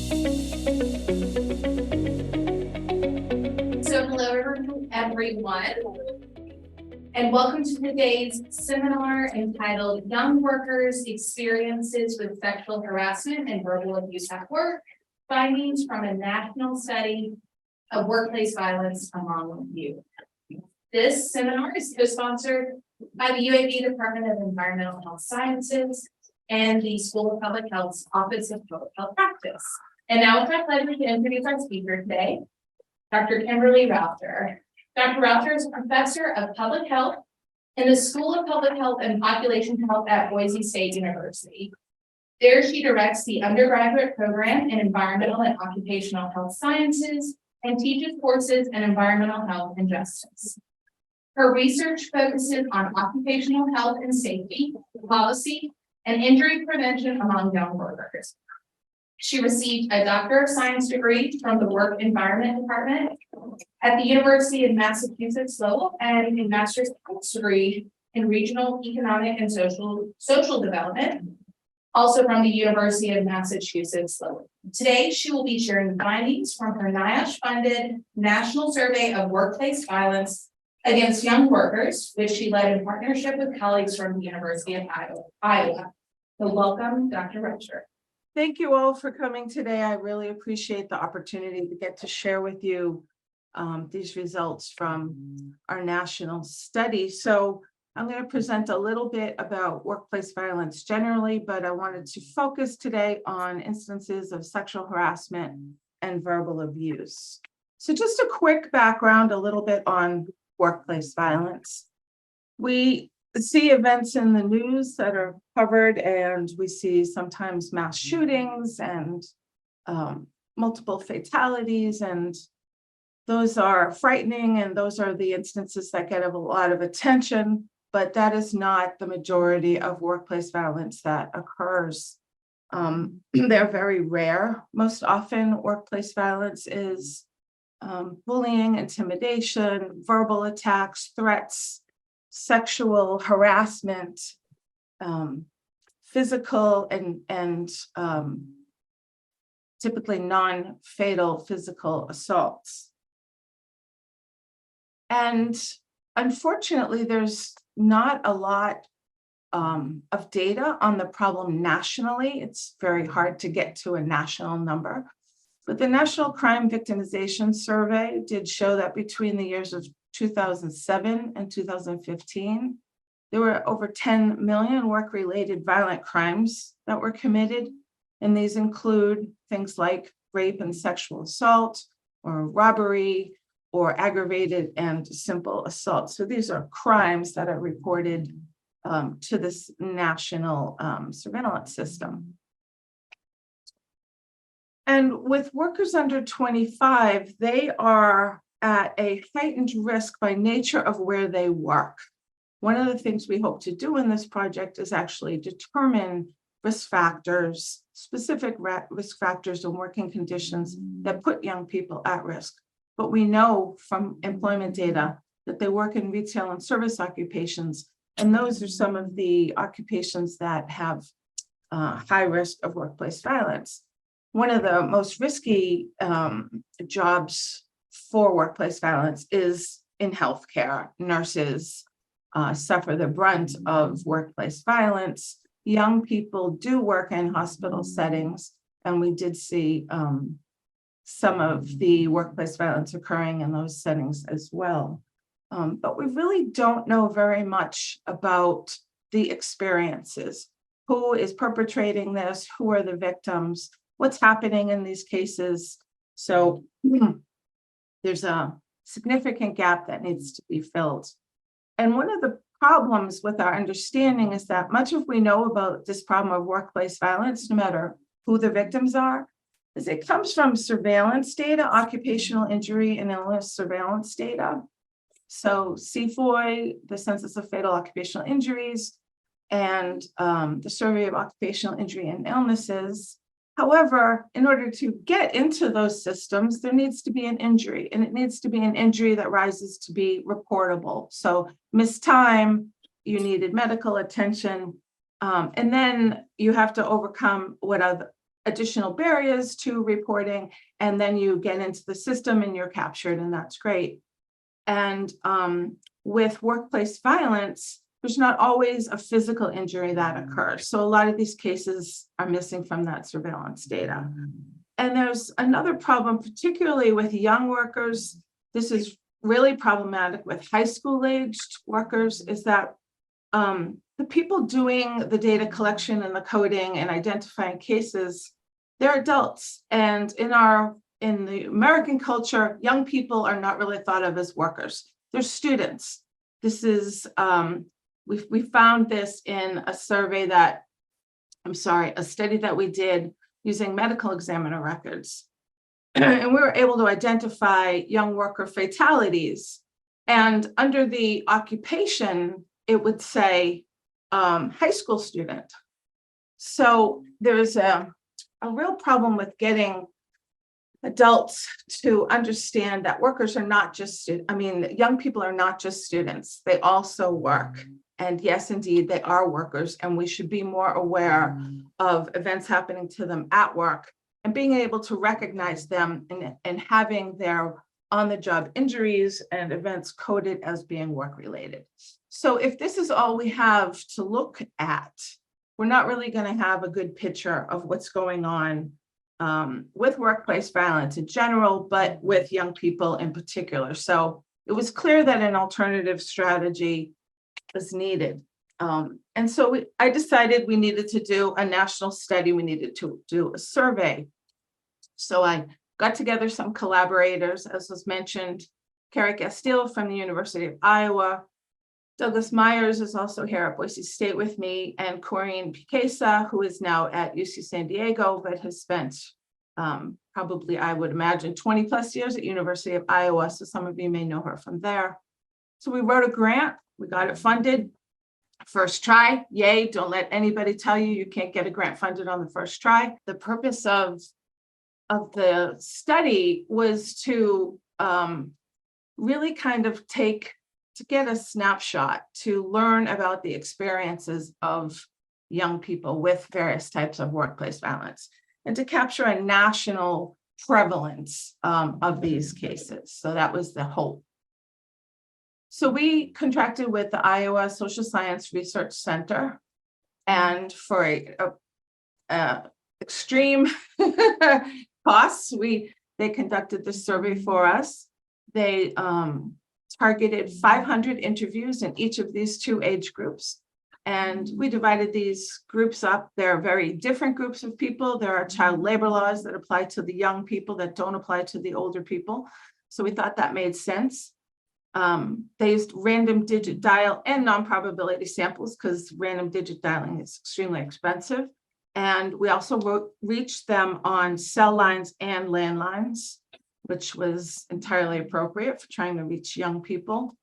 So hello everyone, and welcome to today's seminar entitled Young Workers' Experiences with Sexual Harassment and Verbal Abuse at Work, Findings from a National Study of Workplace Violence Among Youth. This seminar is co-sponsored by the UAB Department of Environmental Health Sciences and the School of Public Health's Office of Public Health Practice. And now it's my pleasure to introduce our speaker today, Dr. Kimberly Rauscher. Dr. Rauscher is a professor of public health in the School of Public Health and Population Health at Boise State University. There she directs the undergraduate program in environmental and occupational health sciences and teaches courses in environmental health and justice. Her research focuses on occupational health and safety, policy, and injury prevention among young workers. She received a Doctor of Science degree from the Work Environment Department at the University of Massachusetts Lowell and a master's degree in regional economic and social development, also from the University of Massachusetts Lowell. Today, she will be sharing findings from her NIOSH-funded National Survey of Workplace Violence Against Young Workers, which she led in partnership with colleagues from the University of Iowa. So welcome, Dr. Rauscher. Thank you all for coming today. I really appreciate the opportunity to get to share with you these results from our national study. So I'm going to present a little bit about workplace violence generally, but I wanted to focus today on instances of sexual harassment and verbal abuse. So just a quick background, a little bit on workplace violence. We see events in the news that are covered, and we see sometimes mass shootings and multiple fatalities, and those are frightening, and those are the instances that get a lot of attention, but that is not the majority of workplace violence that occurs. They're very rare. Most often, workplace violence is bullying, intimidation, verbal attacks, threats, sexual harassment, physical and typically non-fatal physical assaults. And unfortunately, there's not a lot of data on the problem nationally. It's very hard to get to a national number. But the National Crime Victimization Survey did show that between the years of 2007 and 2015, there were over 10 million work-related violent crimes that were committed. And these include things like rape and sexual assault, or robbery, or aggravated and simple assault. So these are crimes that are reported to this national surveillance system. And with workers under 25, they are at a heightened risk by nature of where they work. One of the things we hope to do in this project is actually determine risk factors, specific risk factors and working conditions that put young people at risk. But we know from employment data that they work in retail and service occupations, and those are some of the occupations that have high risk of workplace violence. One of the most risky jobs for workplace violence is in healthcare. Nurses suffer the brunt of workplace violence. Young people do work in hospital settings, and we did see some of the workplace violence occurring in those settings as well. But we really don't know very much about the experiences. Who is perpetrating this? Who are the victims? What's happening in these cases? So there's a significant gap that needs to be filled. And one of the problems with our understanding is that much of we know about this problem of workplace violence, no matter who the victims are, is it comes from surveillance data, occupational injury and illness surveillance data. So CFOI, the Census of Fatal Occupational Injuries, and the Survey of Occupational Injury and Illnesses. However, in order to get into those systems, there needs to be an injury, and it needs to be an injury that rises to be reportable. So missed time, you needed medical attention, and then you have to overcome what additional barriers to reporting, and then you get into the system and you're captured, and that's great. And with workplace violence, there's not always a physical injury that occurs. So a lot of these cases are missing from that surveillance data. And there's another problem, particularly with young workers. This is really problematic with high school aged workers, is that the people doing the data collection and the coding and identifying cases, they're adults. And in the American culture, young people are not really thought of as workers. They're students. This is, we found this in a study that we did using medical examiner records. And we were able to identify young worker fatalities. And under the occupation, it would say high school student. So there's a real problem with getting adults to understand that workers are not just, young people are not just students, they also work. And yes, indeed, they are workers, and we should be more aware of events happening to them at work and being able to recognize them and having their on-the-job injuries and events coded as being work-related. So if this is all we have to look at, we're not really going to have a good picture of what's going on with workplace violence in general, but with young people in particular. So it was clear that an alternative strategy was needed. And so I decided we needed to do a national study. We needed to do a survey. So I got together some collaborators, as was mentioned, Carrie Castile from the University of Iowa. Douglas Myers is also here at Boise State with me, and Corinne Piquesa, who is now at UC San Diego, but has spent probably, I would imagine, 20 plus years at University of Iowa. So some of you may know her from there. So we wrote a grant, we got it funded. First try, yay, don't let anybody tell you can't get a grant funded on the first try. The purpose of the study was to really kind of get a snapshot to learn about the experiences of young people with various types of workplace violence and to capture a national prevalence of these cases. So that was the hope. So we contracted with the Iowa Social Science Research Center, and for extreme costs, they conducted this survey for us. They targeted 500 interviews in each of these two age groups. And we divided these groups up. There are very different groups of people. There are child labor laws that apply to the young people that don't apply to the older people. So we thought that made sense. They used random digit dial and non-probability samples because random digit dialing is extremely expensive. And we also reached them on cell lines and landlines, which was entirely appropriate for trying to reach young people.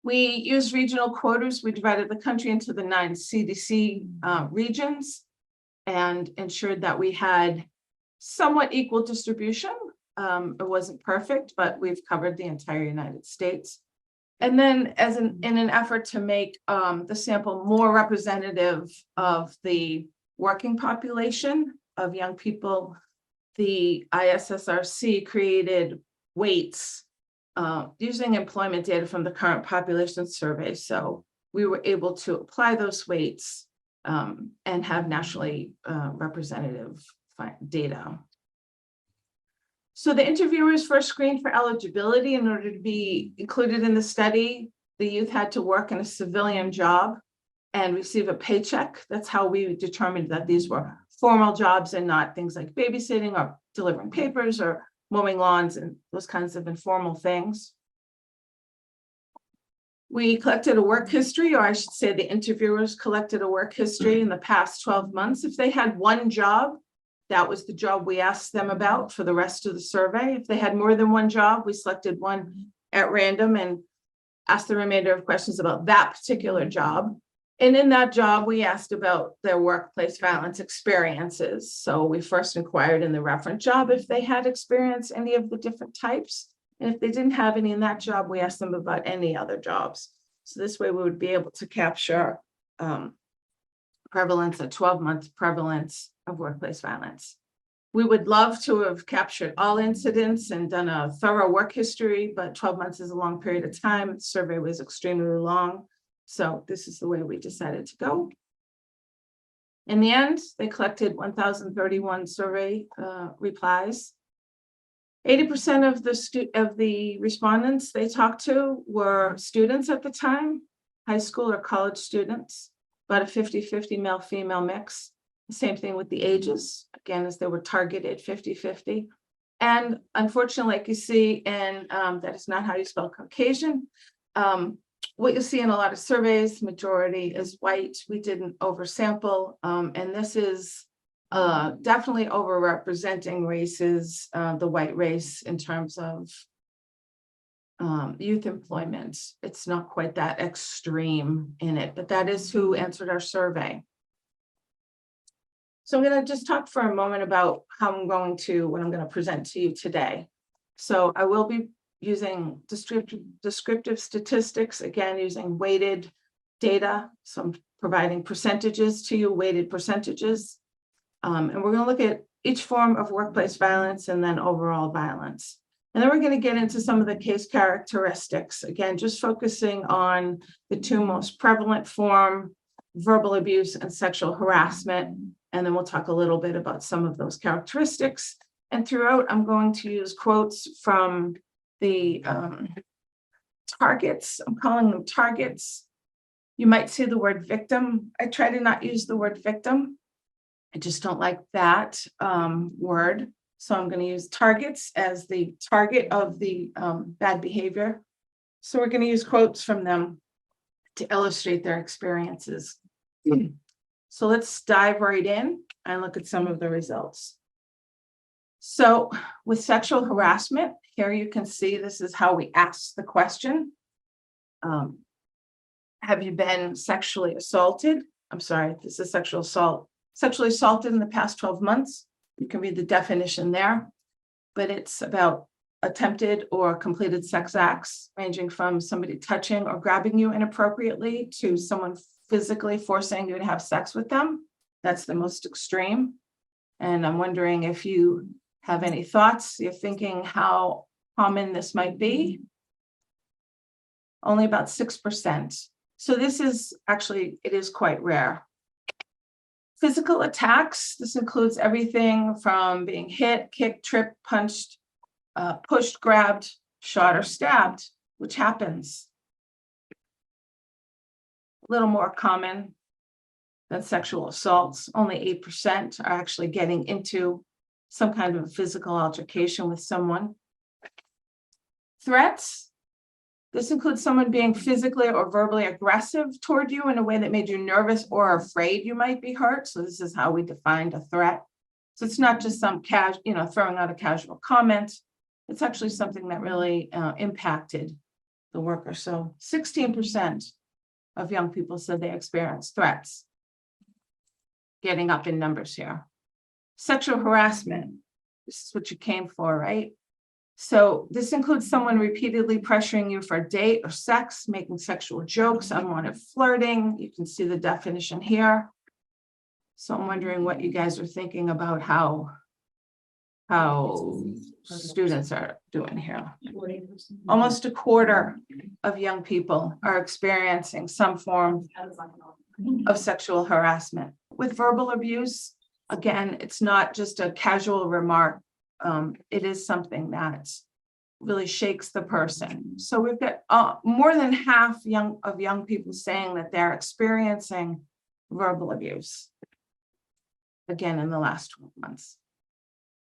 We used regional quotas. We divided the country into the 9 CDC regions and ensured that we had somewhat equal distribution. It wasn't perfect, but we've covered the entire United States. And then in an effort to make the sample more representative of the working population of young people, the ISSRC created weights using employment data from the current population survey. So we were able to apply those weights and have nationally representative data. So the interviewers first screened for eligibility. In order to be included in the study, the youth had to work in a civilian job and receive a paycheck. That's how we determined that these were formal jobs and not things like babysitting or delivering papers or mowing lawns and those kinds of informal things. We collected a work history, or I should say the interviewers collected a work history in the past 12 months. If they had one job, that was the job we asked them about for the rest of the survey. If they had more than one job, we selected one at random and asked the remainder of questions about that particular job. And in that job, we asked about their workplace violence experiences. So we first inquired in the referent job if they had experienced any of the different types. And if they didn't have any in that job, we asked them about any other jobs. So this way we would be able to capture prevalence, a 12-month prevalence of workplace violence. We would love to have captured all incidents and done a thorough work history, but 12 months is a long period of time. The survey was extremely long. So this is the way we decided to go. In the end, they collected 1,031 survey replies. 80% of the respondents they talked to were students at the time, high school or college students, about a 50-50 male-female mix. The same thing with the ages, again, as they were targeted 50-50. And unfortunately, like you see, and that is not how you spell Caucasian. What you see in a lot of surveys, majority is white. We didn't oversample, and this is definitely overrepresenting races, the white race in terms of youth employment. It's not quite that extreme in it, but that is who answered our survey. So I'm going to just talk for a moment about how what I'm going to present to you today. So I will be using descriptive statistics, again, using weighted data. So I'm providing percentages to you, weighted percentages. And we're going to look at each form of workplace violence and then overall violence. And then we're going to get into some of the case characteristics, again, just focusing on the two most prevalent form, verbal abuse and sexual harassment. And then we'll talk a little bit about some of those characteristics. And throughout, I'm going to use quotes from the targets. I'm calling them targets. You might see the word victim. I try to not use the word victim. I just don't like that word. So I'm going to use targets as the target of the bad behavior. So we're going to use quotes from them to illustrate their experiences. So let's dive right in and look at some of the results. So with sexual harassment, here you can see this is how we ask the question. Have you been sexually assaulted? I'm sorry, this is sexual assault. Sexually assaulted in the past 12 months. You can read the definition there, but it's about attempted or completed sex acts, ranging from somebody touching or grabbing you inappropriately to someone physically forcing you to have sex with them. That's the most extreme. And I'm wondering if you have any thoughts, you're thinking how common this might be. Only about 6%. So this is actually, it is quite rare. Physical attacks, this includes everything from being hit, kicked, tripped, punched, pushed, grabbed, shot, or stabbed, which happens. A little more common than sexual assaults. Only 8% are actually getting into some kind of a physical altercation with someone. Threats. This includes someone being physically or verbally aggressive toward you in a way that made you nervous or afraid you might be hurt. So this is how we defined a threat. So it's not just some throwing out a casual comment. It's actually something that really impacted the worker. So 16% of young people said they experienced threats. Getting up in numbers here. Sexual harassment. This is what you came for, right? So this includes someone repeatedly pressuring you for a date or sex, making sexual jokes, unwanted flirting. You can see the definition here. So I'm wondering what you guys are thinking about how students are doing here. Almost a quarter of young people are experiencing some form of sexual harassment. With verbal abuse, again, it's not just a casual remark. It is something that really shakes the person. So we've got more than half of young people saying that they're experiencing verbal abuse, again, in the last 12 months.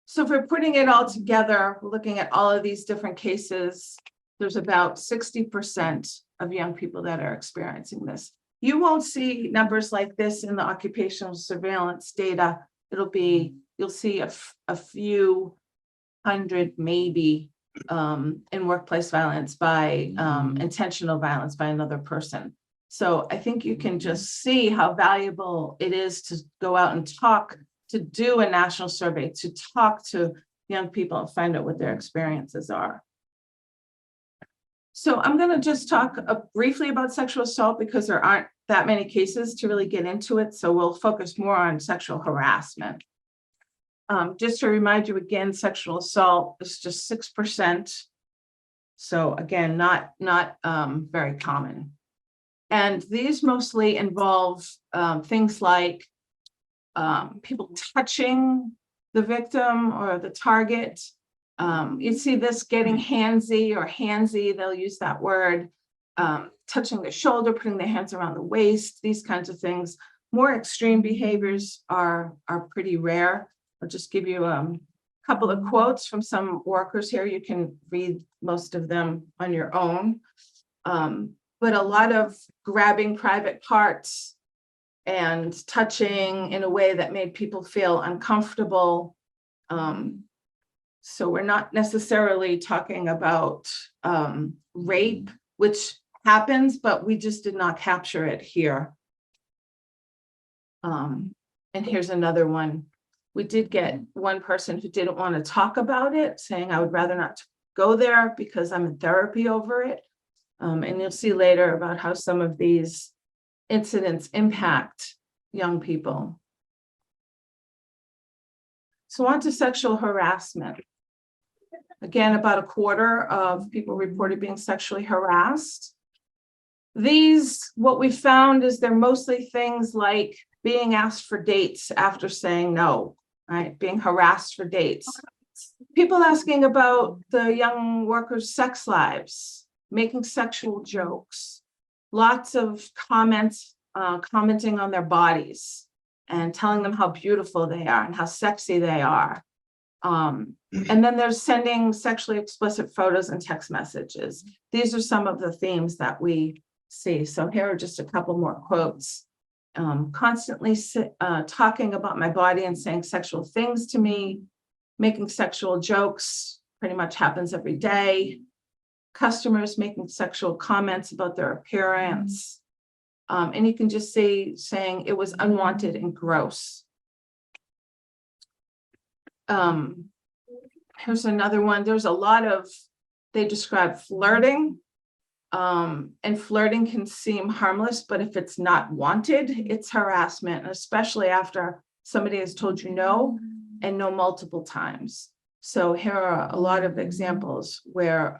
So if we're putting it all together, looking at all of these different cases, there's about 60% of young people that are experiencing this. You won't see numbers like this in the occupational surveillance data. You'll see a few hundred maybe in workplace violence by intentional violence by another person. So I think you can just see how valuable it is to go out and talk, to do a national survey, to talk to young people and find out what their experiences are. So I'm going to just talk briefly about sexual assault because there aren't that many cases to really get into it. So we'll focus more on sexual harassment. Just to remind you again, sexual assault is just 6%. So again, not very common. And these mostly involve things like people touching the victim or the target. You see this getting handsy or handsy, they'll use that word, touching the shoulder, putting their hands around the waist, these kinds of things. More extreme behaviors are pretty rare. I'll just give you a couple of quotes from some workers here. You can read most of them on your own. But a lot of grabbing private parts and touching in a way that made people feel uncomfortable. So we're not necessarily talking about rape, which happens, but we just did not capture it here. And here's another one. We did get one person who didn't want to talk about it, saying, I would rather not go there because I'm in therapy over it. And you'll see later about how some of these incidents impact young people. So on to sexual harassment. Again, about a quarter of people reported being sexually harassed. These, what we found is they're mostly things like being asked for dates after saying no, right? Being harassed for dates. People asking about the young workers' sex lives, making sexual jokes, lots of comments, commenting on their bodies and telling them how beautiful they are and how sexy they are. And then there's sending sexually explicit photos and text messages. These are some of the themes that we see. So here are just a couple more quotes. Constantly talking about my body and saying sexual things to me, making sexual jokes, pretty much happens every day. Customers making sexual comments about their appearance. And you can just see saying it was unwanted and gross. Here's another one. There's a lot of, they describe flirting. And flirting can seem harmless, but if it's not wanted, it's harassment, especially after somebody has told you no and no multiple times. So here are a lot of examples where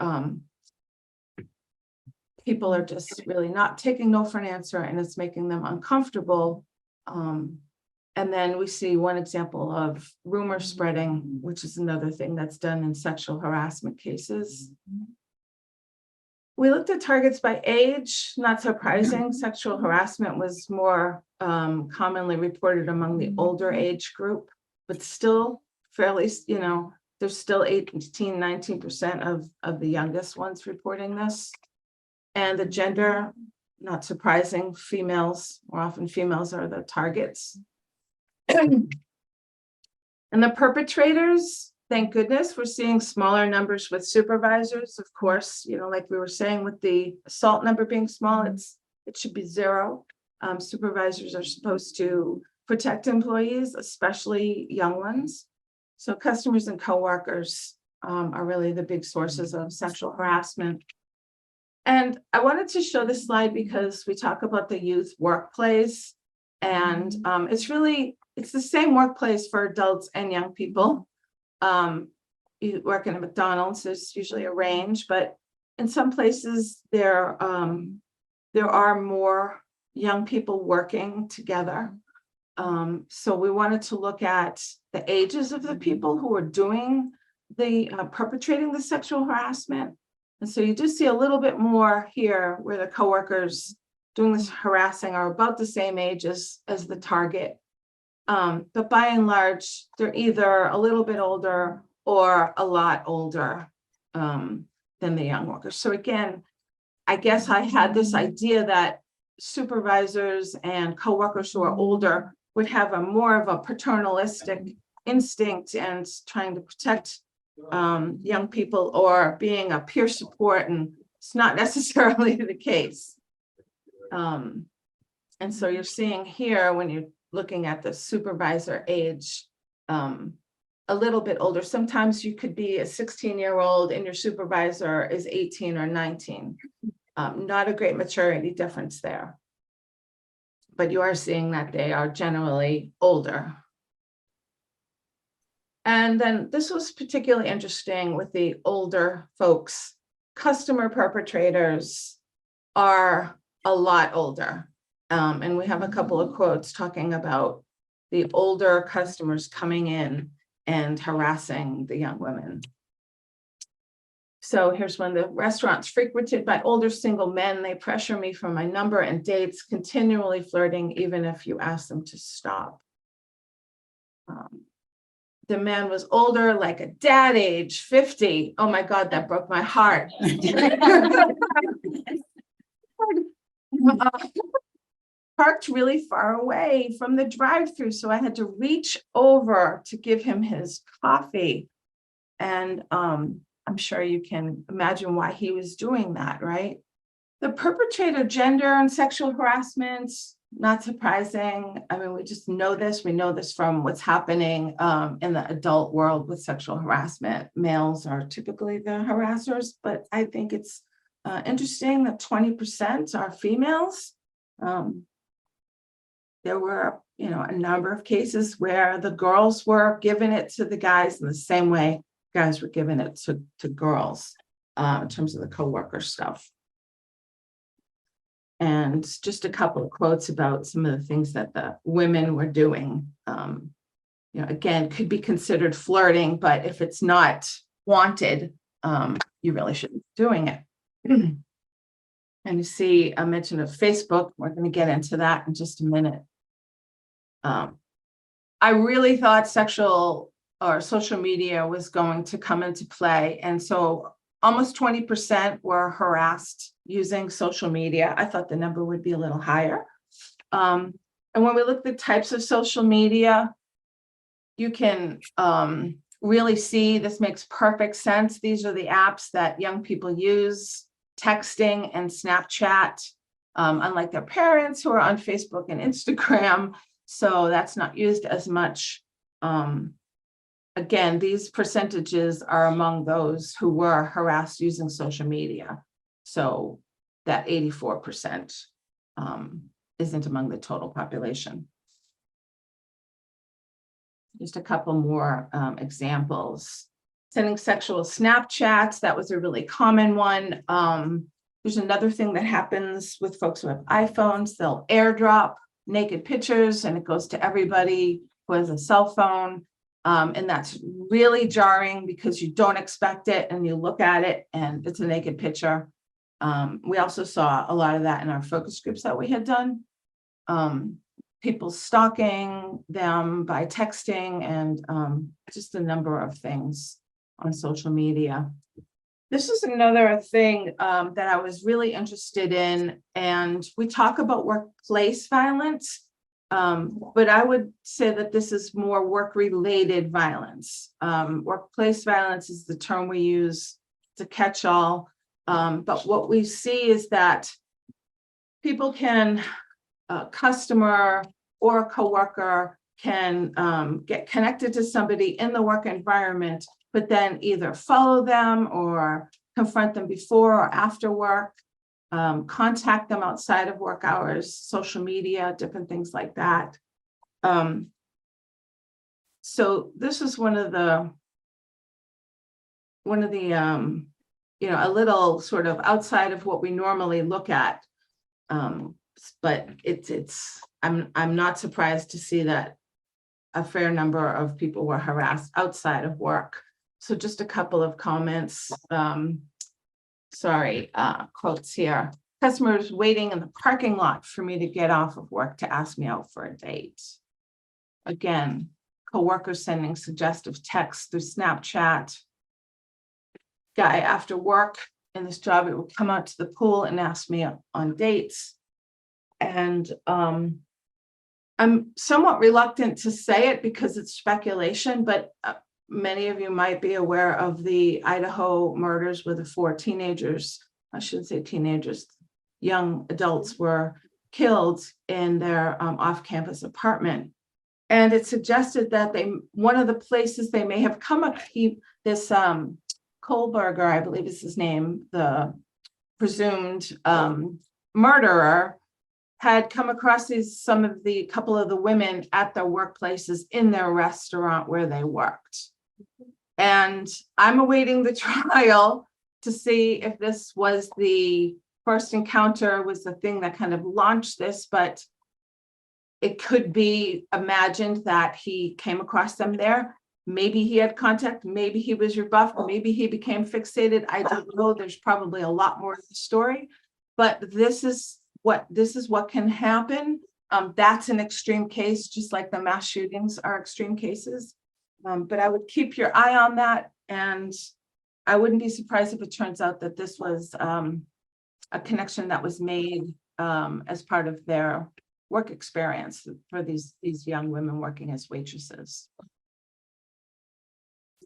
people are just really not taking no for an answer and it's making them uncomfortable. And then we see one example of rumor spreading, which is another thing that's done in sexual harassment cases. We looked at targets by age. Not surprising, sexual harassment was more commonly reported among the older age group, but still fairly, there's still 19% of the youngest ones reporting this. And the gender, not surprising, females, more often females are the targets. And the perpetrators, thank goodness, we're seeing smaller numbers with supervisors. Of course, like we were saying with the assault number being small, it should be 0. Supervisors are supposed to protect employees, especially young ones. So customers and coworkers are really the big sources of sexual harassment. And I wanted to show this slide because we talk about the youth workplace, and it's the same workplace for adults and young people. You work in a McDonald's, there's usually a range, but in some places there are more young people working together. So we wanted to look at the ages of the people who are doing the perpetrating the sexual harassment. And so you do see a little bit more here where the coworkers doing this harassing are about the same age as the target. But by and large, they're either a little bit older or a lot older than the young workers. So again, I guess I had this idea that supervisors and coworkers who are older would have a more of a paternalistic instinct and trying to protect young people or being a peer support, and it's not necessarily the case. And so you're seeing here when you're looking at the supervisor age, a little bit older. Sometimes you could be a 16-year-old and your supervisor is 18 or 19. Not a great maturity difference there. But you are seeing that they are generally older. And then this was particularly interesting with the older folks. Customer perpetrators are a lot older. And we have a couple of quotes talking about the older customers coming in and harassing the young women. So here's one: the restaurants frequented by older single men. They pressure me for my number and dates, continually flirting, even if you ask them to stop. The man was older, like a dad age, 50. Oh my God, that broke my heart. Parked really far away from the drive-through, so I had to reach over to give him his coffee. And I'm sure you can imagine why he was doing that, right? The perpetrator, gender and sexual harassment, not surprising. I mean, we just know this. We know this from what's happening in the adult world with sexual harassment. Males are typically the harassers, but I think it's interesting that 20% are females. There were, a number of cases where the girls were giving it to the guys in the same way guys were giving it to girls in terms of the coworker stuff. And just a couple of quotes about some of the things that the women were doing. Again, could be considered flirting, but if it's not wanted, you really shouldn't be doing it. And you see a mention of Facebook. We're going to get into that in just a minute. I really thought sexual or social media was going to come into play. And so almost 20% were harassed using social media. I thought the number would be a little higher. And when we look at the types of social media, you can really see this makes perfect sense. These are the apps that young people use: texting and Snapchat, unlike their parents who are on Facebook and Instagram. So that's not used as much. Again, these percentages are among those who were harassed using social media. So that 84% isn't among the total population. Just a couple more examples. Sending sexual Snapchats, that was a really common one. There's another thing that happens with folks who have iPhones. They'll airdrop naked pictures and it goes to everybody who has a cell phone. And that's really jarring because you don't expect it and you look at it and it's a naked picture. We also saw a lot of that in our focus groups that we had done. People stalking them by texting and just a number of things on social media. This is another thing that I was really interested in, and we talk about workplace violence. But I would say that this is more work-related violence. Workplace violence is the term we use to catch all. But what we see is that people can, a customer or a coworker can get connected to somebody in the work environment, but then either follow them or confront them before or after work. Contact them outside of work hours, social media, different things like that. So this is one of the a little sort of outside of what we normally look at. But I'm not surprised to see that a fair number of people were harassed outside of work. So just a couple of comments. Quotes here. Customers waiting in the parking lot for me to get off of work to ask me out for a date. Again, coworkers sending suggestive texts through Snapchat. Guy after work in this job, it would come out to the pool and ask me on dates. And I'm somewhat reluctant to say it because it's speculation, but many of you might be aware of the Idaho murders where the 4 teenagers, I shouldn't say teenagers, young adults were killed in their off-campus apartment. And it suggested that one of the places they may have come up, this Kohlberger, I believe is his name, the presumed murderer, had come across couple of the women at their workplaces in their restaurant where they worked. And I'm awaiting the trial to see if this was the first encounter, was the thing that kind of launched this, but it could be imagined that he came across them there. Maybe he had contact, maybe he was rebuffed, maybe he became fixated. I don't know. There's probably a lot more to the story, but this is what can happen. That's an extreme case, just like the mass shootings are extreme cases. But I would keep your eye on that, and I wouldn't be surprised if it turns out that this was a connection that was made as part of their work experience for these young women working as waitresses.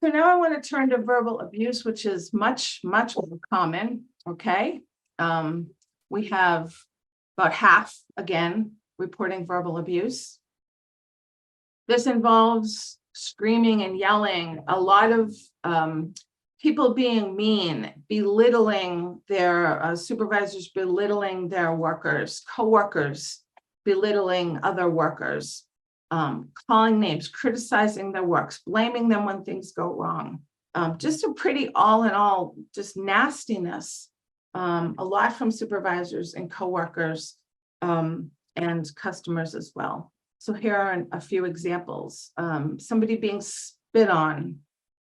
So now I want to turn to verbal abuse, which is much more common. Okay, we have about half, again, reporting verbal abuse. This involves screaming and yelling, a lot of people being mean, belittling their supervisors, belittling their workers, co-workers, belittling other workers, calling names, criticizing their works, blaming them when things go wrong. Just a pretty all in all, just nastiness, a lot from supervisors and co-workers and customers as well. So here are a few examples. Somebody being spit on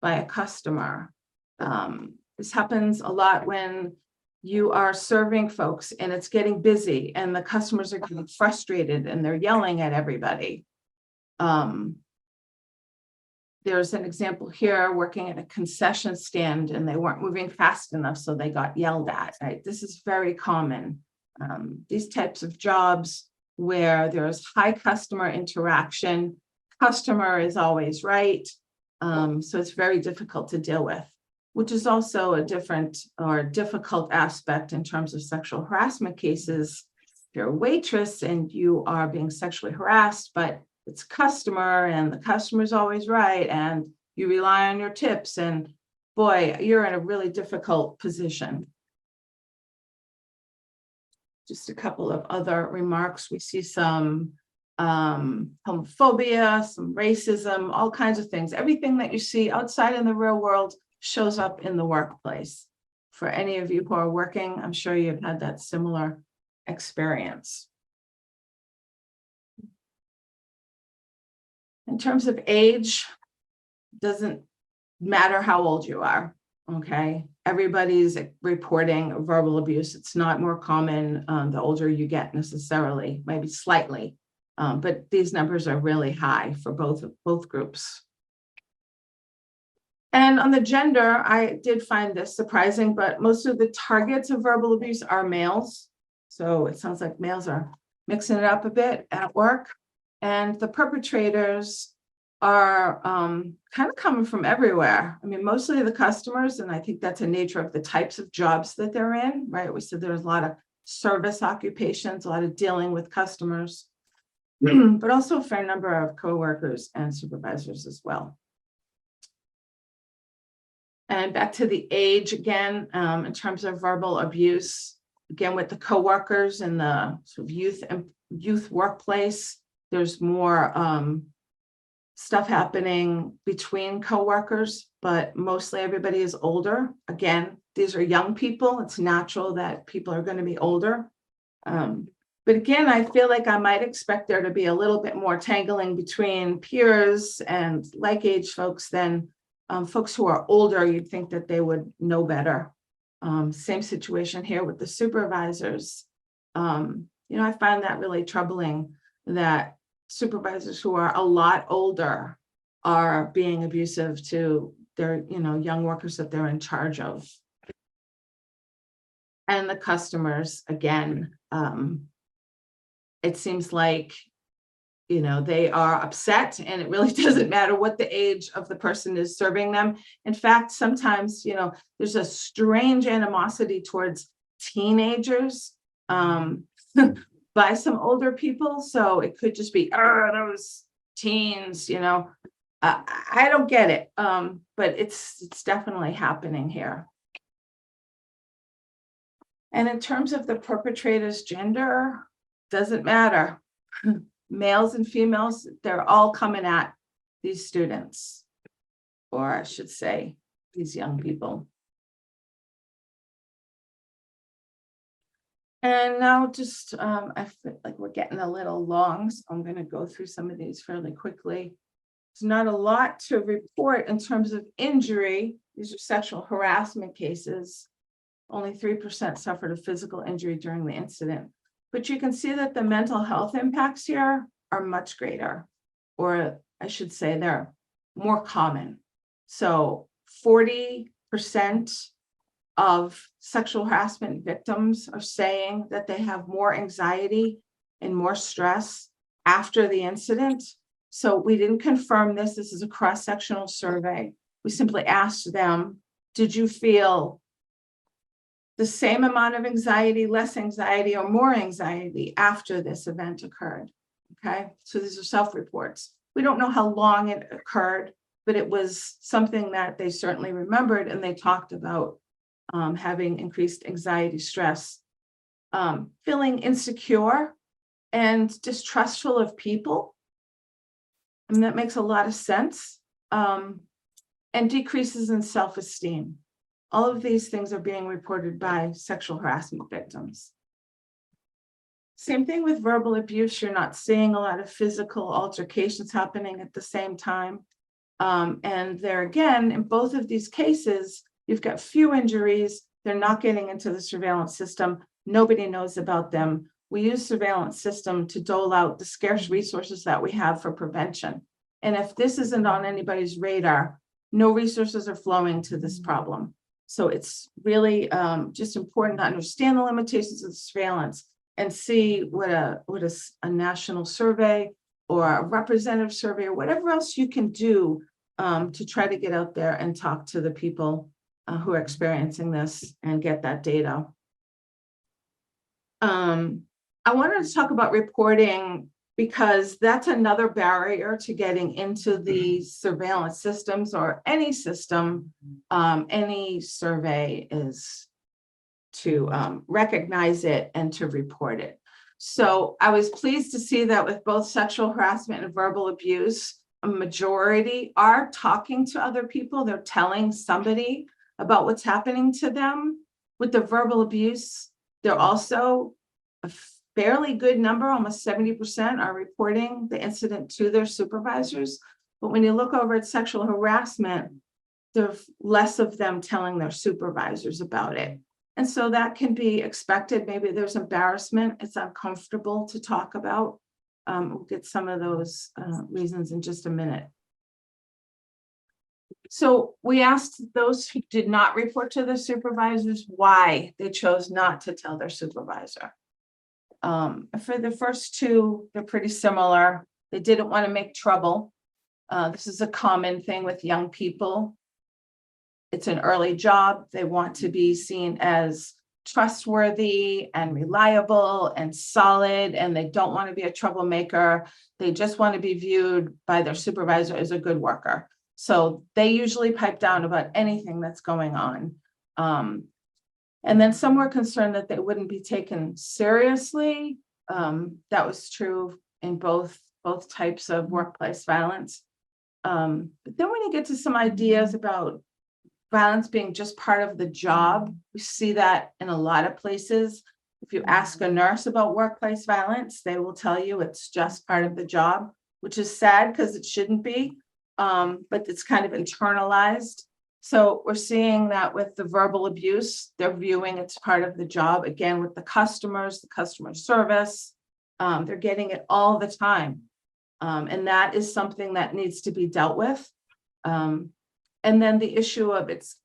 by a customer. This happens a lot when you are serving folks and it's getting busy and the customers are getting frustrated and they're yelling at everybody. There's an example here, working at a concession stand and they weren't moving fast enough, so they got yelled at, right? This is very common. These types of jobs where there's high customer interaction, customer is always right. So it's very difficult to deal with, which is also a different or difficult aspect in terms of sexual harassment cases. If you're a waitress and you are being sexually harassed, but it's customer and the customer's always right, and you rely on your tips, and boy, you're in a really difficult position. Just a couple of other remarks. We see some homophobia, some racism, all kinds of things. Everything that you see outside in the real world shows up in the workplace. For any of you who are working, I'm sure you've had that similar experience. In terms of age, doesn't matter how old you are, okay? Everybody's reporting verbal abuse. It's not more common the older you get necessarily, maybe slightly, but these numbers are really high for both groups. And on the gender, I did find this surprising, but most of the targets of verbal abuse are males. So it sounds like males are mixing it up a bit at work. And the perpetrators are kind of coming from everywhere. I mean, mostly the customers, and I think that's a nature of the types of jobs that they're in, right? We said there's a lot of service occupations, a lot of dealing with customers, but also a fair number of coworkers and supervisors as well. And back to the age again, in terms of verbal abuse, again, with the coworkers in the sort of youth workplace, there's more stuff happening between coworkers, but mostly everybody is older. Again, these are young people. It's natural that people are going to be older. But again, I feel like I might expect there to be a little bit more tangling between peers and like-age folks than folks who are older. You'd think that they would know better. Same situation here with the supervisors. I find that really troubling that supervisors who are a lot older are being abusive to their, young workers that they're in charge of. And the customers, again, it seems like, they are upset, and it really doesn't matter what the age of the person is serving them. In fact, sometimes, there's a strange animosity towards teenagers by some older people. So it could just be, those teens, I don't get it. But it's definitely happening here. And in terms of the perpetrator's gender, doesn't matter. Males and females, they're all coming at these students, or I should say, these young people. And now just, I feel like we're getting a little long, so I'm going to go through some of these fairly quickly. It's not a lot to report in terms of injury. These are sexual harassment cases. Only 3% suffered a physical injury during the incident. But you can see that the mental health impacts here are much greater, or I should say they're more common. So 40% of sexual harassment victims are saying that they have more anxiety and more stress after the incident. So we didn't confirm this. This is a cross-sectional survey. We simply asked them, did you feel the same amount of anxiety, less anxiety, or more anxiety after this event occurred? Okay, so these are self-reports. We don't know how long it occurred, but it was something that they certainly remembered, and they talked about having increased anxiety, stress, feeling insecure and distrustful of people. And that makes a lot of sense. And decreases in self-esteem. All of these things are being reported by sexual harassment victims. Same thing with verbal abuse. You're not seeing a lot of physical altercations happening at the same time. And there again, in both of these cases, you've got few injuries. They're not getting into the surveillance system. Nobody knows about them. We use surveillance system to dole out the scarce resources that we have for prevention. And if this isn't on anybody's radar, no resources are flowing to this problem. So it's really just important to understand the limitations of surveillance and see what a national survey or a representative survey or whatever else you can do to try to get out there and talk to the people who are experiencing this and get that data. I wanted to talk about reporting because that's another barrier to getting into the surveillance systems or any system. Any survey is to recognize it and to report it. So I was pleased to see that with both sexual harassment and verbal abuse, a majority are talking to other people. They're telling somebody about what's happening to them. With the verbal abuse, they're also a fairly good number, almost 70% are reporting the incident to their supervisors. But when you look over at sexual harassment, there's less of them telling their supervisors about it. And so that can be expected. Maybe there's embarrassment. It's uncomfortable to talk about. We'll get some of those reasons in just a minute. So we asked those who did not report to their supervisors why they chose not to tell their supervisor. For the first two, they're pretty similar. They didn't want to make trouble. This is a common thing with young people. It's an early job. They want to be seen as trustworthy and reliable and solid, and they don't want to be a troublemaker. They just want to be viewed by their supervisor as a good worker. So they usually pipe down about anything that's going on. And then some were concerned that they wouldn't be taken seriously. That was true in both types of workplace violence. But then when you get to some ideas about violence being just part of the job, we see that in a lot of places. If you ask a nurse about workplace violence, they will tell you it's just part of the job, which is sad because it shouldn't be, but it's kind of internalized. So we're seeing that with the verbal abuse, they're viewing it's part of the job. Again, with the customer service, they're getting it all the time. And that is something that needs to be dealt with. And then the issue of it's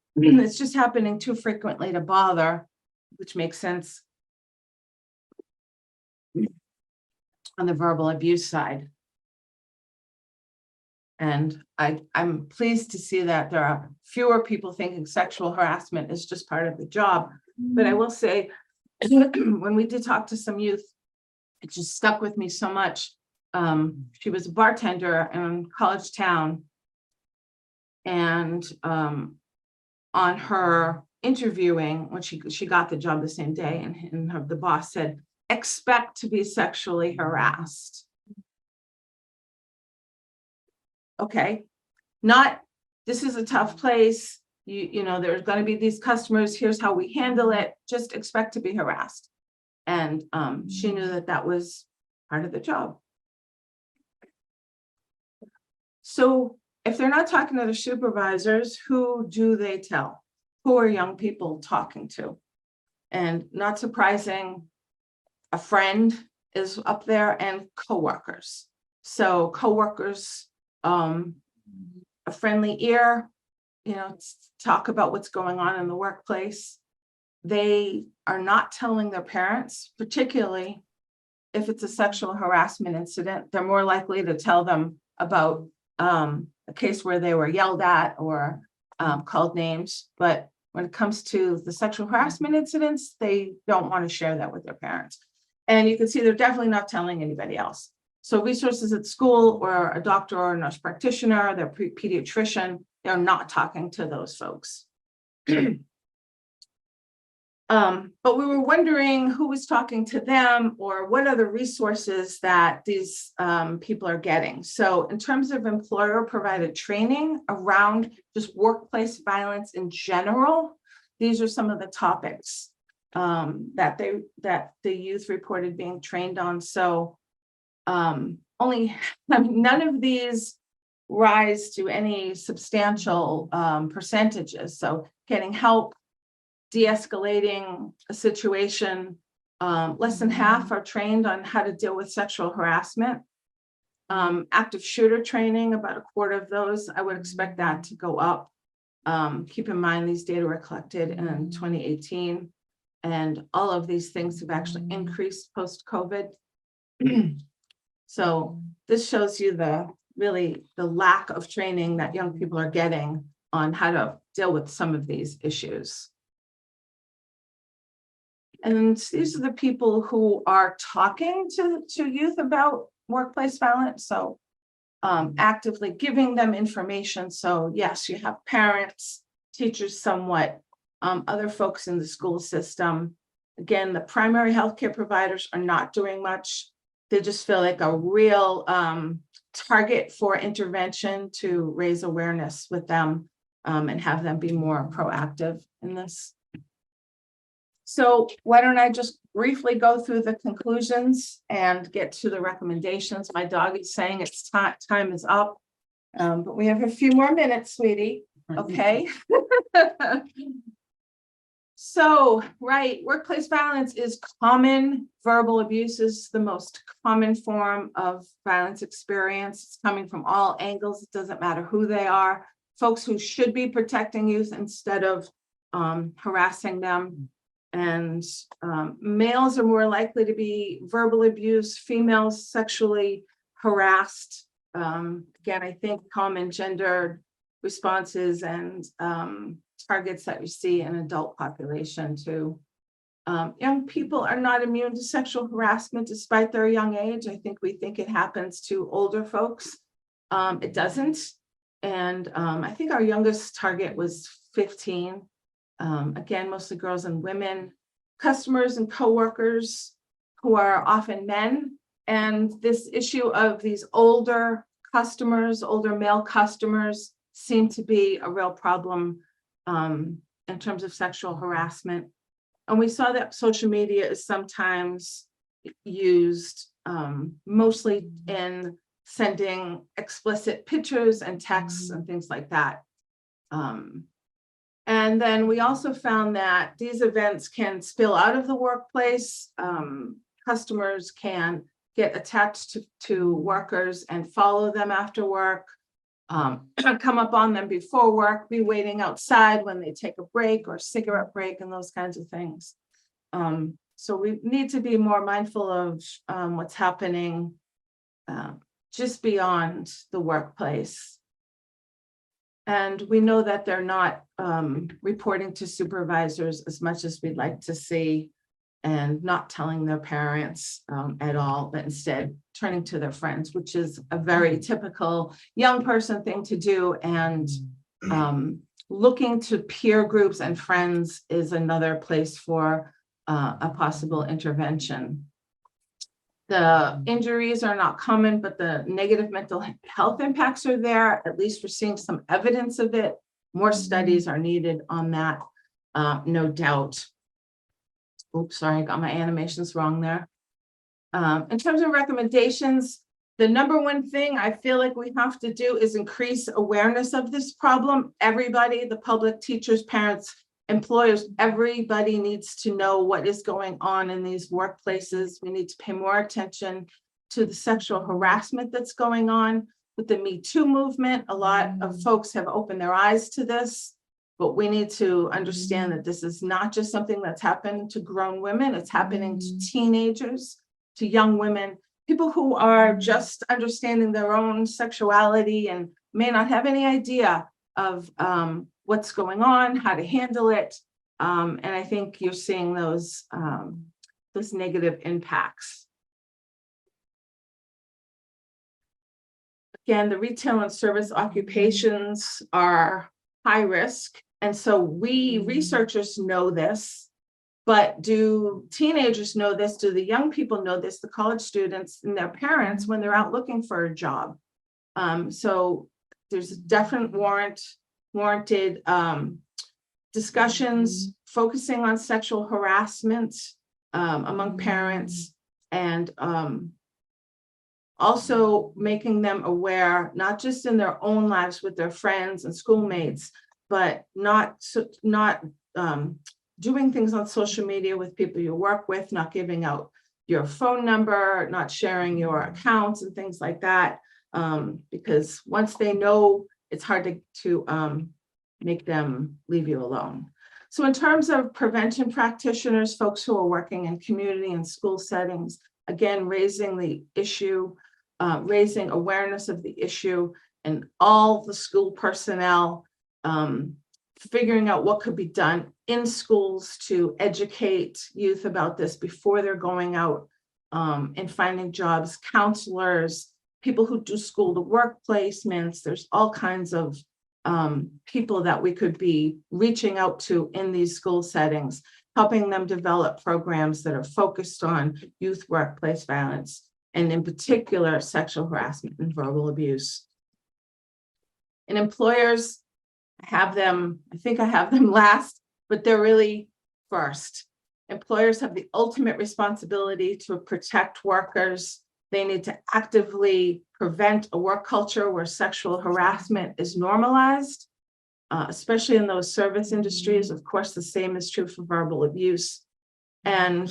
just happening too frequently to bother, which makes sense on the verbal abuse side. And I'm pleased to see that there are fewer people thinking sexual harassment is just part of the job. But I will say, when we did talk to some youth, it just stuck with me so much. she was a bartender in College Town. And on her interviewing, when she got the job the same day, and the boss said, expect to be sexually harassed. Okay, not, this is a tough place. You know, there's going to be these customers. Here's how we handle it. Just expect to be harassed. And she knew that that was part of the job. So if they're not talking to their supervisors, who do they tell? Who are young people talking to? And not surprising, a friend is up there, and coworkers. So coworkers, a friendly ear, you know, talk about what's going on in the workplace. They are not telling their parents, particularly if it's a sexual harassment incident. They're more likely to tell them about a case where they were yelled at or called names. But when it comes to the sexual harassment incidents, they don't want to share that with their parents. And you can see they're definitely not telling anybody else. So resources at school, or a doctor or a nurse practitioner, their pediatrician, they're not talking to those folks. But we were wondering who was talking to them, or what are the resources that these people are getting. So in terms of employer provided training around just workplace violence in general, these are some of the topics that the youth reported being trained on. So none of these rise to any substantial percentages. So getting help, de-escalating a situation, less than half are trained on how to deal with sexual harassment. Active shooter training, about a quarter of those. I would expect that to go up. Keep in mind, these data were collected in 2018, and all of these things have actually increased post-COVID. So this shows you the lack of training that young people are getting on how to deal with some of these issues. And these are the people who are talking to youth about workplace violence. So actively giving them information. So yes, you have parents, teachers somewhat, other folks in the school system. Again, the primary healthcare providers are not doing much. They just feel like a real target for intervention to raise awareness with them and have them be more proactive in this. So why don't I just briefly go through the conclusions and get to the recommendations. My dog is saying it's time is up, but we have a few more minutes, sweetie. Okay. So, right, workplace violence is common. Verbal abuse is the most common form of violence experience. It's coming from all angles. It doesn't matter who they are. Folks who should be protecting youth instead of harassing them. And males are more likely to be verbal abused, females sexually harassed. Again, I think common gender responses and targets that we see in adult population too. Young people are not immune to sexual harassment despite their young age. I think we think it happens to older folks. It doesn't. And I think our youngest target was 15. Again, mostly girls and women, customers and coworkers who are often men. And this issue of these older customers, older male customers, seem to be a real problem in terms of sexual harassment. And we saw that social media is sometimes used mostly in sending explicit pictures and texts and things like that. And then we also found that these events can spill out of the workplace. Customers can get attached to workers and follow them after work, come up on them before work, be waiting outside when they take a break or cigarette break and those kinds of things. So we need to be more mindful of what's happening just beyond the workplace. And we know that they're not reporting to supervisors as much as we'd like to see. and not telling their parents at all, but instead turning to their friends, which is a very typical young person thing to do. And looking to peer groups and friends is another place for a possible intervention. The injuries are not common, but the negative mental health impacts are there. At least we're seeing some evidence of it. More studies are needed on that, no doubt. Oops, sorry, I got my animations wrong there. In terms of recommendations, the number one thing I feel like we have to do is increase awareness of this problem. Everybody, the public, teachers, parents, employers, everybody needs to know what is going on in these workplaces. We need to pay more attention to the sexual harassment that's going on with the Me Too movement. A lot of folks have opened their eyes to this, but we need to understand that this is not just something that's happened to grown women, it's happening to teenagers, to young women, people who are just understanding their own sexuality and may not have any idea of what's going on, how to handle it. And I think you're seeing those negative impacts. Again, the retail and service occupations are high risk. And so we researchers know this, but do teenagers know this? Do the young people know this? The college students and their parents when they're out looking for a job? So there's a definite warranted discussions focusing on sexual harassment among parents, and also making them aware, not just in their own lives with their friends and schoolmates, but not doing things on social media with people you work with, not giving out your phone number, not sharing your accounts and things like that, because once they know, it's hard to make them leave you alone. So in terms of prevention practitioners, folks who are working in community and school settings, again, raising the issue, raising awareness of the issue, and all the school personnel figuring out what could be done in schools to educate youth about this before they're going out and finding jobs, counselors, people who do school to work placements. There's all kinds of people that we could be reaching out to in these school settings, helping them develop programs that are focused on youth workplace violence, and in particular, sexual harassment and verbal abuse. And employers, I think I have them last, but they're really first. Employers have the ultimate responsibility to protect workers. They need to actively prevent a work culture where sexual harassment is normalized, especially in those service industries. Of course, the same is true for verbal abuse. And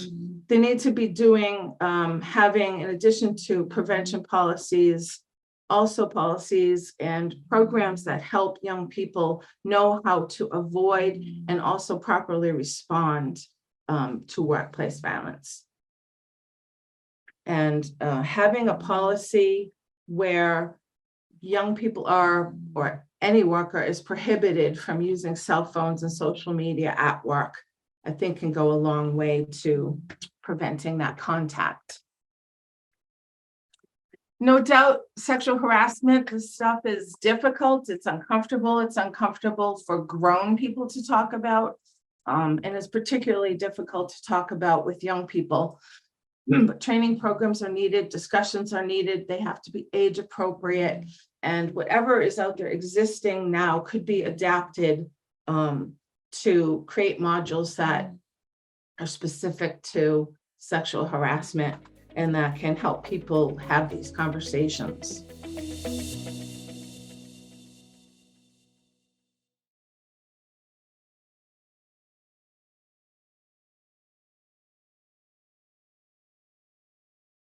they need to be doing, having, in addition to prevention policies, also policies and programs that help young people know how to avoid and also properly respond to workplace violence. And having a policy where young people are, or any worker is prohibited from using cell phones and social media at work, I think can go a long way to preventing that contact. No doubt, sexual harassment, this stuff is difficult. It's uncomfortable. It's uncomfortable for grown people to talk about. And it's particularly difficult to talk about with young people. But training programs are needed, discussions are needed, they have to be age appropriate, and whatever is out there existing now could be adapted to create modules that are specific to sexual harassment and that can help people have these conversations.